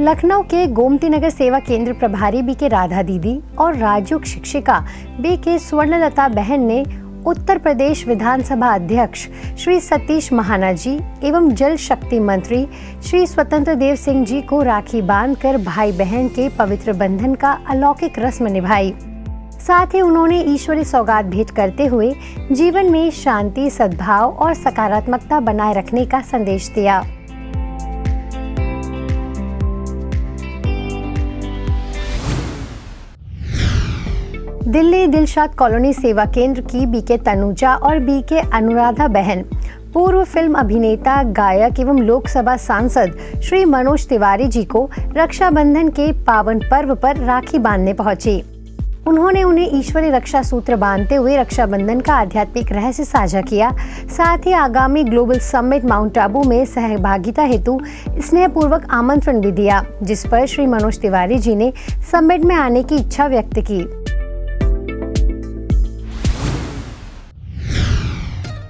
लखनऊ के गोमती नगर सेवा केंद्र प्रभारी बीके राधा दीदी और राजयोग शिक्षिका बीके स्वर्णलता बहन ने उत्तर प्रदेश विधानसभा अध्यक्ष श्री सतीश महाना जी एवं जल शक्ति मंत्री श्री स्वतंत्र देव सिंह जी को राखी बांधकर भाई बहन के पवित्र बंधन का अलौकिक रस्म निभाई। साथ ही उन्होंने ईश्वरी सौगात भेंट करते हुए जीवन में शांति, सद्भाव और सकारात्मकता बनाए रखने का संदेश दिया। दिल्ली दिलशाद कॉलोनी सेवा केंद्र की बीके तनुजा और बीके अनुराधा बहन पूर्व फिल्म अभिनेता, गायक एवं लोकसभा सांसद श्री मनोज तिवारी जी को रक्षाबंधन के पावन पर्व पर राखी बांधने पहुंची। उन्होंने उन्हें ईश्वरी रक्षा सूत्र बांधते हुए रक्षाबंधन का आध्यात्मिक रहस्य साझा किया। साथ ही आगामी ग्लोबल समिट माउंट आबू में सहभागिता हेतु स्नेहपूर्वक आमंत्रण भी दिया, जिस पर श्री मनोज तिवारी जी ने समिट में आने की इच्छा व्यक्त की।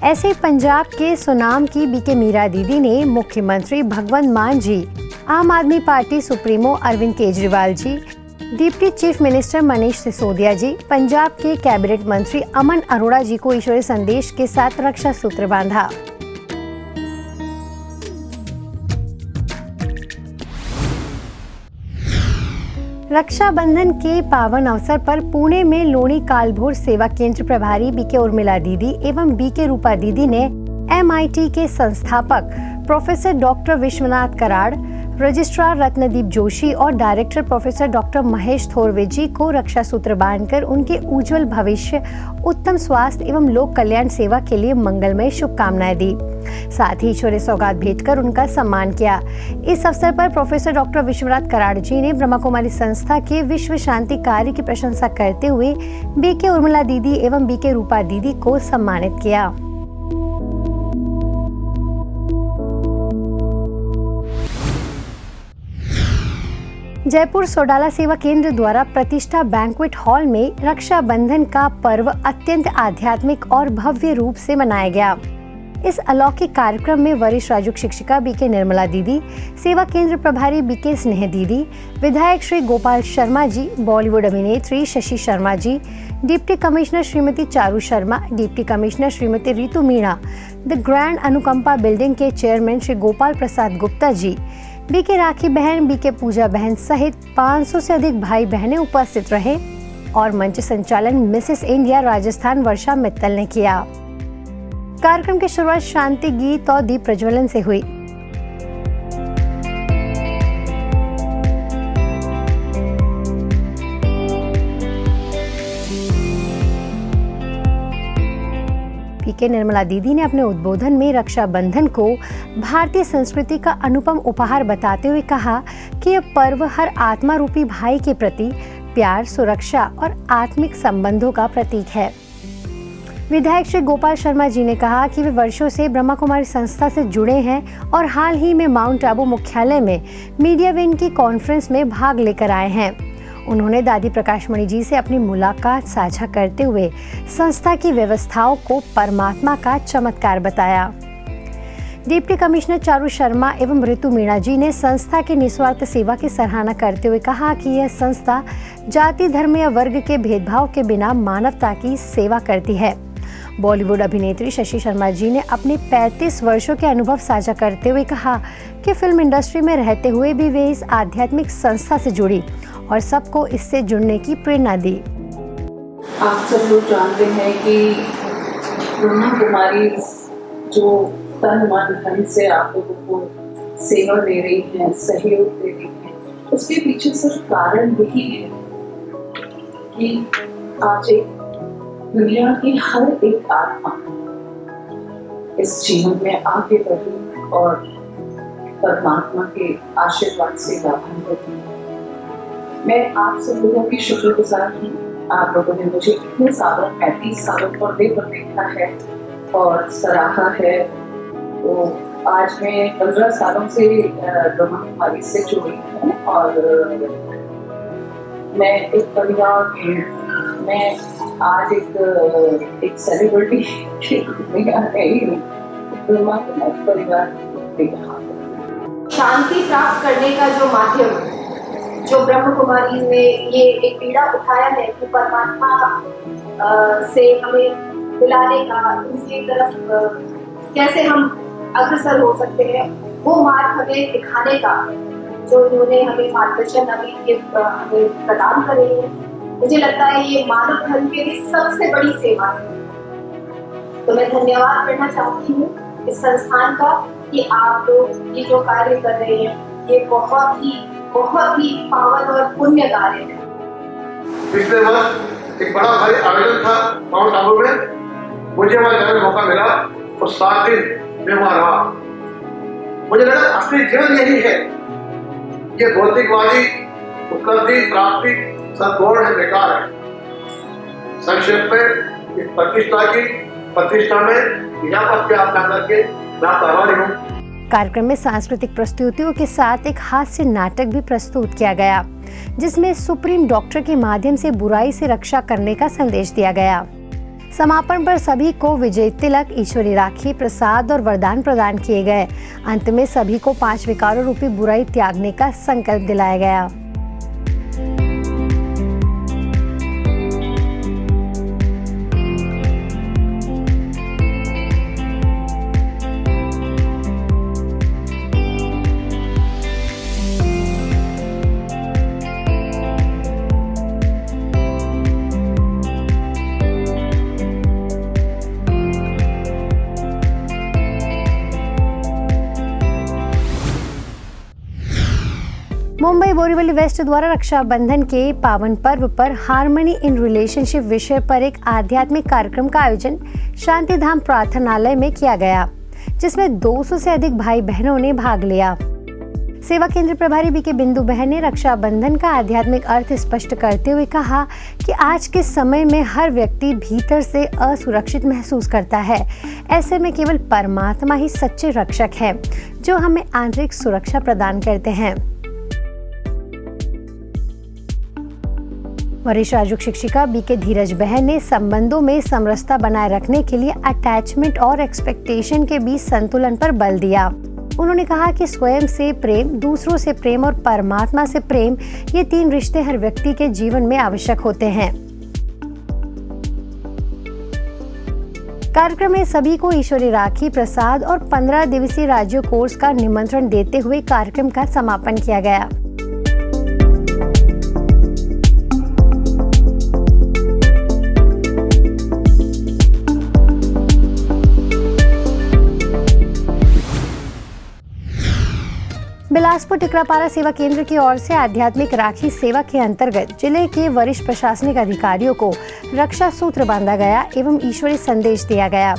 ऐसे ही पंजाब के सुनाम की बीके मीरा दीदी ने मुख्यमंत्री भगवंत मान ji, Aam Aadmi Party supremo Arvind Kejriwal ji, deputy chief minister Manish Sisodia ji, Punjab के कैबिनेट मंत्री अमन अरोड़ा जी को ईश्वरी संदेश के साथ रक्षा सूत्र बांधा। रक्षाबंधन के पावन अवसर पर पुणे में लोणी कालभोर सेवा केंद्र प्रभारी बीके उर्मिला दीदी एवं बीके रूपा दीदी ने MIT के संस्थापक professor doctor Vishwanath Karad, registrar Ratnadeep Joshi और director professor doctor Mahesh Thorve ji को रक्षा सूत्र बांधकर उनके उज्जवल भविष्य, उत्तम स्वास्थ्य एवं लोक कल्याण सेवा के लिए मंगलमय शुभकामनाएं दी। साथ ही ईश्वरी सौगात भेंटकर उनका सम्मान किया। इस अवसर पर प्रोफेसर डॉक्टर विश्वनाथ कराड़ जी ने ब्रह्मा कुमारी संस्था के विश्व शांति कार्य की प्रशंसा करते हुए बीके उर्मिला दीदी एवं बीके रूपा दीदी को सम्मानित किया। जयपुर सोडाला सेवा केंद्र द्वारा प्रतिष्ठा बैंक्वेट हॉल में रक्षाबंधन का पर्व अत्यंत आध्यात्मिक और भव्य रूप से मनाया गया। इस अलौकिक कार्यक्रम में वरिष्ठ राजयोग शिक्षिका बीके निर्मला दीदी, सेवा केंद्र प्रभारी बीके स्नेह दीदी, विधायक श्री गोपाल शर्मा जी, बॉलीवुड अभिनेत्री Shashi Sharma ji, deputy commissioner Shrimati Charu Sharma, deputy commissioner Shrimati Ritu Meena, the grand Anukampa building के chairman Shri Gopal Prasad Gupta ji, BK Rakhi Bahan, BK पूजा बहन सहित 500 से अधिक भाई बहनें उपस्थित रहे और मंच संचालन मिसेस इंडिया राजस्थान वर्षा मित्तल ने किया। कार्यक्रम की शुरुआत शांति गीत और दीप प्रज्वलन से हुई। बीके निर्मला दीदी ने अपने उद्बोधन में रक्षाबंधन को भारतीय संस्कृति का अनुपम उपहार बताते हुए कहा कि यह पर्व हर आत्मा रूपी भाई के प्रति प्यार, सुरक्षा और आत्मिक संबंधों का प्रतीक है। विधायक श्री गोपाल शर्मा जी ने कहा कि वे वर्षों से ब्रह्मा कुमारी संस्था से जुड़े हैं और हाल ही में माउंट आबू मुख्यालय में मीडिया विंग की कॉन्फ्रेंस में भाग लेकर आए हैं। उन्होंने दादी प्रकाशमणि जी से अपनी मुलाकात साझा करते हुए संस्था की व्यवस्थाओं को परमात्मा का चमत्कार बताया। डिप्टी कमिश्नर चारू शर्मा एवं रितु मीणा जी ने संस्था की निस्वार्थ सेवा की सराहना करते हुए कहा कि यह संस्था जाति, धर्म या वर्ग के भेदभाव के बिना मानवता की सेवा करती है। बॉलीवुड अभिनेत्री शशि शर्मा जी ने अपने 35 वर्षों के अनुभव साझा करते हुए कहा कि फिल्म इंडस्ट्री में रहते हुए भी वे इस आध्यात्मिक संस्था से जुड़ी और सबको इससे जुड़ने की प्रेरणा दी। आप सब लोग जानते हैं कि ब्रह्मा कुमारी जो तन मन धन से आप लोगों को सेवा दे रही है, सहयोग दे रही है, उसके पीछे सिर्फ कारण यही है कि आज एक दुनिया की हर एक आत्मा इस जीवन में आगे बढ़ी और परमात्मा के आशीर्वाद से लाभान्वित हुई। मैं आप सब लोगों की शुक्रगुजार हूँ। आप लोगों ने मुझे इतने सालों, 35 सालों पर्दे पर देखा है और सराहा है। तो आज मैं 15 सालों से ब्रह्मा कुमारी से जुड़ी हूँ और मैं एक परिवार में, मैं आज एक सेलिब्रिटी में आ गई हूँ। ब्रह्मा कुमारी परिवार में यहाँ शांति प्राप्त करने का जो माध्यम, जो ब्रह्म कुमारी ने ये एक पीड़ा उठाया है कि परमात्मा से हमें मिलाने का, उनकी तरफ कैसे हम अग्रसर हो सकते हैं, वो मार्ग हमें दिखाने का जो इन्होंने हमें मार्गदर्शन अभी हमें प्रदान करे हैं, मुझे लगता है ये मानव धर्म के लिए सबसे बड़ी सेवा है। तो मैं धन्यवाद करना चाहती हूँ इस संस्थान का कि आप लोग ये जो कार्य कर रहे हैं ये बहुत ही पावन और पुण्य कार्य है। पिछले वर्ष एक बड़ा भारी आयोजन था माउंट आबू में, मुझे वहां जाने का मौका मिला और 7 दिन मैं वहां रहा। मुझे लगा असली जीवन यही है, ये भौतिकवादी उपलब्धि प्राप्ति सद्गुण है, बेकार है। संक्षेप में इस प्रतिष्ठा में यहाँ पर आप करके मैं आभारी हूँ। कार्यक्रम में सांस्कृतिक प्रस्तुतियों के साथ एक हास्य नाटक भी प्रस्तुत किया गया, जिसमें सुप्रीम डॉक्टर के माध्यम से बुराई से रक्षा करने का संदेश दिया गया। समापन पर सभी को विजय तिलक, ईश्वरी राखी, प्रसाद और वरदान प्रदान किए गए। अंत में सभी को 5 विकारों रूपी बुराई त्यागने का संकल्प दिलाया गया। मुंबई बोरीवली वेस्ट द्वारा रक्षाबंधन के पावन पर्व पर हार्मनी इन रिलेशनशिप विषय पर एक आध्यात्मिक कार्यक्रम का आयोजन शांतिधाम प्रार्थनालय में किया गया, जिसमें 200 से अधिक भाई बहनों ने भाग लिया। सेवा केंद्र प्रभारी बीके बिंदु बहन ने रक्षाबंधन का आध्यात्मिक अर्थ स्पष्ट करते हुए कहा कि आज के समय में हर व्यक्ति भीतर से असुरक्षित महसूस करता है। ऐसे में केवल परमात्मा ही सच्चे रक्षक हैं, जो हमें आंतरिक सुरक्षा प्रदान करते हैं। वरिष्ठ राजयोग शिक्षिका बीके धीरज बहन ने संबंधों में समरसता बनाए रखने के लिए अटैचमेंट और एक्सपेक्टेशन के बीच संतुलन पर बल दिया। उन्होंने कहा कि स्वयं से प्रेम, दूसरों से प्रेम और परमात्मा से प्रेम, ये 3 रिश्ते हर व्यक्ति के जीवन में आवश्यक होते हैं। कार्यक्रम में सभी को ईश्वरी राखी, प्रसाद और 15 दिवसीय राज्य कोर्स का निमंत्रण देते हुए कार्यक्रम का समापन किया गया। बिलासपुर टिकरापारा सेवा केंद्र की ओर से आध्यात्मिक राखी सेवा के अंतर्गत जिले के वरिष्ठ प्रशासनिक अधिकारियों को रक्षा सूत्र बांधा गया एवं ईश्वरी संदेश दिया गया।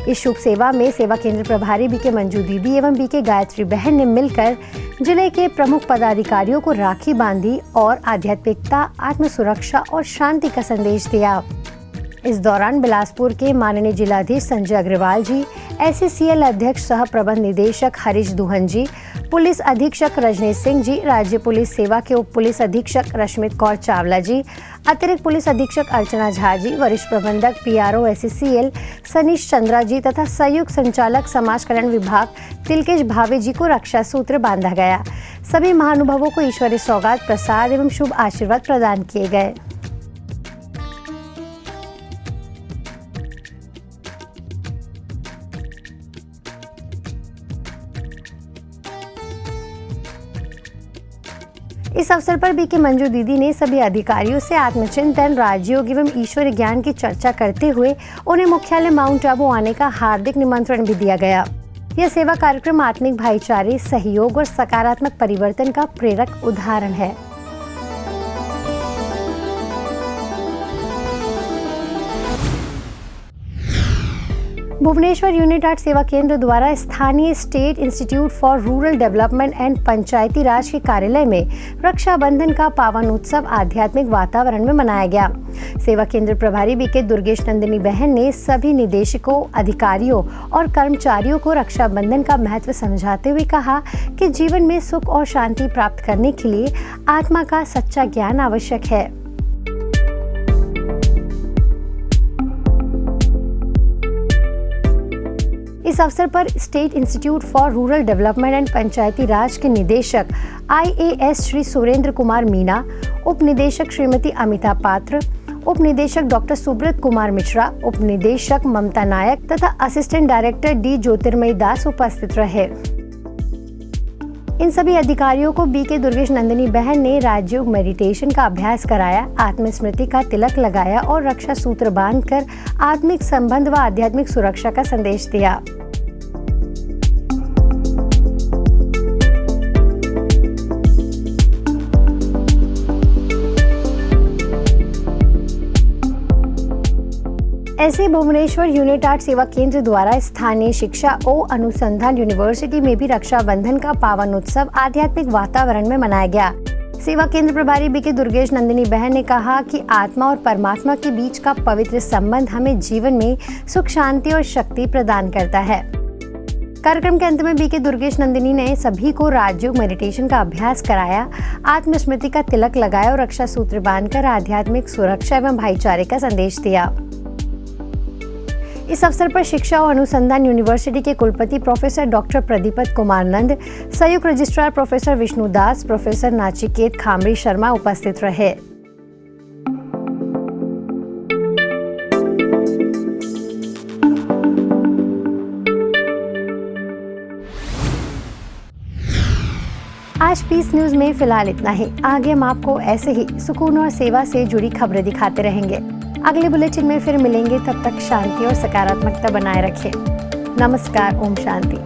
इस शुभ सेवा में सेवा केंद्र प्रभारी बीके मंजू दीदी एवं बीके गायत्री बहन ने मिलकर जिले के प्रमुख पदाधिकारियों को राखी बांधी और आध्यात्मिकता, आत्म सुरक्षा और शांति का संदेश दिया। इस दौरान बिलासपुर के माननीय जिलाधीश संजय अग्रवाल जी, SCCL अध्यक्ष सह प्रबंध निदेशक हरीश दुहन जी, पुलिस अधीक्षक रजनीश सिंह जी, राज्य पुलिस सेवा के उप पुलिस अधीक्षक रश्मित कौर चावला जी, अतिरिक्त पुलिस अधीक्षक अर्चना झा जी, वरिष्ठ प्रबंधक PRO SCCL सनीश चंद्रा जी तथा संयुक्त संचालक समाज कल्याण विभाग तिलकेश भावे जी को रक्षा सूत्र बांधा गया। सभी महानुभावों को ईश्वरीय सौगात, प्रसाद एवं शुभ आशीर्वाद प्रदान किए गए। इस अवसर पर बीके मंजू दीदी ने सभी अधिकारियों से आत्मचिंतन, राजयोग एवं ईश्वर ज्ञान की चर्चा करते हुए उन्हें मुख्यालय माउंट आबू आने का हार्दिक निमंत्रण भी दिया गया। यह सेवा कार्यक्रम आत्मिक भाईचारे, सहयोग और सकारात्मक परिवर्तन का प्रेरक उदाहरण है। भुवनेश्वर यूनिट 8 सेवा केंद्र द्वारा स्थानीय state institute for rural development and Panchayati Raj के कार्यालय में रक्षाबंधन का पावन उत्सव आध्यात्मिक वातावरण में मनाया गया। सेवा केंद्र प्रभारी बीके दुर्गेश नंदिनी बहन ने सभी निदेशकों, अधिकारियों और कर्मचारियों को रक्षाबंधन का महत्व समझाते हुए कहा कि जीवन में सुख और शांति प्राप्त करने के लिए आत्मा का सच्चा ज्ञान आवश्यक है। इस अवसर पर state institute for rural development and Panchayati Raj के निदेशक IAS श्री सुरेंद्र कुमार मीना, उप निदेशक श्रीमती अमिता पात्र, उप निदेशक डॉक्टर सुब्रत कुमार मिश्रा, उप निदेशक ममता नायक तथा असिस्टेंट डायरेक्टर D ज्योतिर्मयी दास उपस्थित रहे। इन सभी अधिकारियों को BK दुर्गेश नंदिनी बहन ने राजयोग मेडिटेशन का अभ्यास कराया, आत्मस्मृति का तिलक लगाया और रक्षा सूत्र बांधकर आत्मिक संबंध व आध्यात्मिक सुरक्षा का संदेश दिया। ऐसे भुवनेश्वर यूनिट आर्ट सेवा केंद्र द्वारा स्थानीय शिक्षा और अनुसंधान यूनिवर्सिटी में भी रक्षाबंधन का पावन उत्सव आध्यात्मिक वातावरण में मनाया गया। सेवा केंद्र प्रभारी BK दुर्गेश नंदिनी बहन ने कहा कि आत्मा और परमात्मा के बीच का पवित्र संबंध हमें जीवन में सुख, शांति और शक्ति प्रदान करता है। कार्यक्रम के अंत में BK दुर्गेश नंदिनी ने सभी को राजयोग मेडिटेशन का अभ्यास कराया, आत्मस्मृति का तिलक लगाया और रक्षा सूत्र बांधकर आध्यात्मिक सुरक्षा एवं भाईचारे का संदेश दिया। इस अवसर पर शिक्षा और अनुसंधान यूनिवर्सिटी के कुलपति प्रोफेसर डॉक्टर प्रदीपत कुमार नंद, संयुक्त रजिस्ट्रार प्रोफेसर विष्णु दास, प्रोफेसर नाचिकेत खामरी शर्मा उपस्थित रहे। आज पीस न्यूज में फिलहाल इतना ही। आगे हम आपको ऐसे ही सुकून और सेवा से जुड़ी खबरें दिखाते रहेंगे। अगले बुलेटिन में फिर मिलेंगे, तब तक शांति और सकारात्मकता बनाए रखें। नमस्कार, ओम शांति।